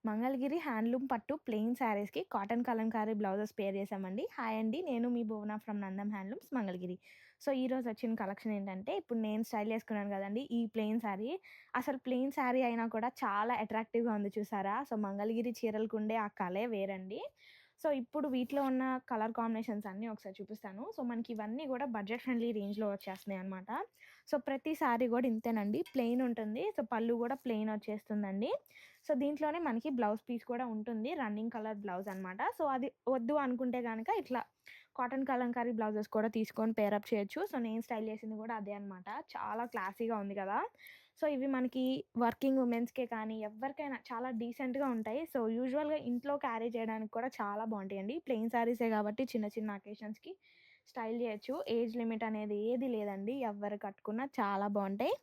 Mangalagiri handloom పట్టు plain శారీస్‌కి cotton kalamkari blouses pair చేశామండి. హాయ్ అండి. నేను మీ Bhuvana from Nandam handlooms Mangalagiri. So, ఈరోజు వచ్చిన కలెక్షన్ ఏంటంటే, ఇప్పుడు నేను స్టైల్ చేసుకున్నాను కదండీ! ఈ ప్లెయిన్ శారీ. అసలు ప్లెయిన్ శారీ అయినా కూడా చాలా అట్రాక్టివ్‌గా ఉంది చూసారా? సో, మంగళగిరి చీరలకుండే ఆ కలే వేరండి. సో, ఇప్పుడు వీటిలో ఉన్న కలర్ కాంబినేషన్స్ అన్నీ ఒకసారి చూపిస్తాను. సో, మనకి ఇవన్నీ గూడా బడ్జెట్ ఫ్రెండ్లీ రేంజ్‌లో వచ్చేస్తున్నాయనమాట. సో, ప్రతి సారీ గూడా ఇంతేనండి. ప్లెయిన్ ఉంటుంది. సో, పళ్ళు గూడా ప్లెయిన్ వచ్చేస్తుందండి. సో, దీంట్లోనే మనకి బ్లౌజ్ పీస్ కూడా ఉంటుంది. రన్నింగ్ కలర్ బ్లౌజ్ అనమాట. సో, అది వద్దు అనుకుంటే గనక ఇట్లా కాటన్ కలంకారీ బ్లౌజెస్ కూడా తీసుకొని పేరప్ చేయొచ్చు. సో, నేను స్టైల్ చేసింది గూడా అదే అనమాట. చాలా క్లాసీగా ఉంది కదా! సో, ఇవి మనకి వర్కింగ్ ఉమెన్స్‌కే కానీ ఎవ్వరికైనా చాలా డీసెంట్‌గా ఉంటాయి. సో, యూజువల్‌గా ఇంట్లో క్యారీ చేయడానికి కూడా చాలా బావుంటాయండి. ప్లెయిన్ శారీసే కాబట్టి చిన్న చిన్న అకేషన్స్‌కి స్టైల్ చేయొచ్చు. ఏజ్ లిమిట్ అనేది ఏది లేదండి. ఎవ్వరు కట్టుకున్నా చాలా బావుంటాయి.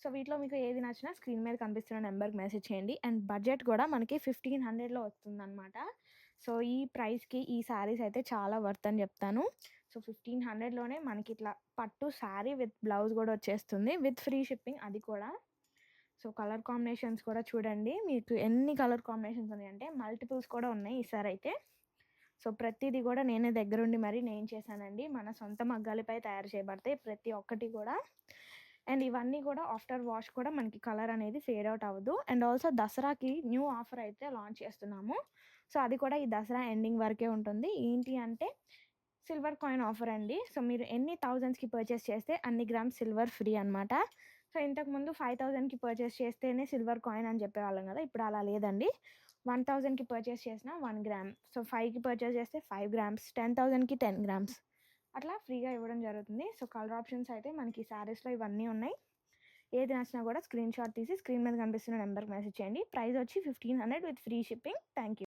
సో, వీటిలో మీకు ఏది నచ్చినా స్క్రీన్ మీద కనిపిస్తున్న నెంబర్‌కి మెసేజ్ చేయండి. అండ్ బడ్జెట్ గూడా మనకి 1500లో వస్తుందనమాట. సో, ఈ ప్రైస్‌కి ఈ శారీస్ అయితే చాలా వర్త్ అని జెప్తాను. సో, 1500లోనే మనకిట్లా పట్టు శారీ విత్ బ్లౌజ్ గూడా వచ్చేస్తుంది. విత్ ఫ్రీ షిప్పింగ్ అది కూడా. సో, కలర్ కాంబినేషన్స్ కూడా చూడండి. మీకు ఎన్ని కలర్ కాంబినేషన్స్ ఉన్నాయంటే మల్టిపుల్స్ కూడా ఉన్నాయి ఈసారైతే. సో, ప్రతీది గూడా నేనే దగ్గరుండి మరీ నేను చేశానండి. మన సొంత మగ్గాలపై తయారు చేయబడతాయి ప్రతి ఒక్కటి కూడా. అండ్ ఇవన్నీ కూడా ఆఫ్టర్ వాష్ కూడా మనకి కలర్ అనేది ఫేడ్ ఔట్ అవ్వదు. అండ్ ఆల్సో దసరాకి న్యూ ఆఫర్ అయితే లాంచ్ చేస్తున్నాము. సో, అది కూడా ఈ దసరా ఎండింగ్ వరకే ఉంటుంది. ఏంటి అంటే సిల్వర్ కాయిన్ ఆఫర్ అండి. సో, మీరు ఎన్ని థౌసండ్స్‌కి పర్చేస్ చేస్తే అన్ని గ్రామ్స్ సిల్వర్ ఫ్రీ అనమాట. సో, ఇంతకుముందు 5000కి పర్చేస్ చేస్తేనే సిల్వర్ కాయిన్ అని చెప్పేవాళ్ళం గదా! ఇప్పుడు అలా లేదండి. 1000కి పర్చేస్ చేసినా 1 గ్రామ్. సో, 5కి పర్చేస్ చేస్తే 5 గ్రామ్స్, 10,000కి 10 గ్రామ్స్ అట్లా ఫ్రీగా ఇవ్వడం జరుగుతుంది. సో, కలర్ ఆప్షన్స్ అయితే మనకి శారీస్‌లో ఇవన్నీ ఉన్నాయి. ఏది నచ్చినా కూడా స్క్రీన్‌షాట్ తీసి స్క్రీన్ మీద కనిపిస్తున్న నంబర్‌కి మెసేజ్ చేయండి. ప్రైస్ వచ్చి 1500 with free shipping. Thank you.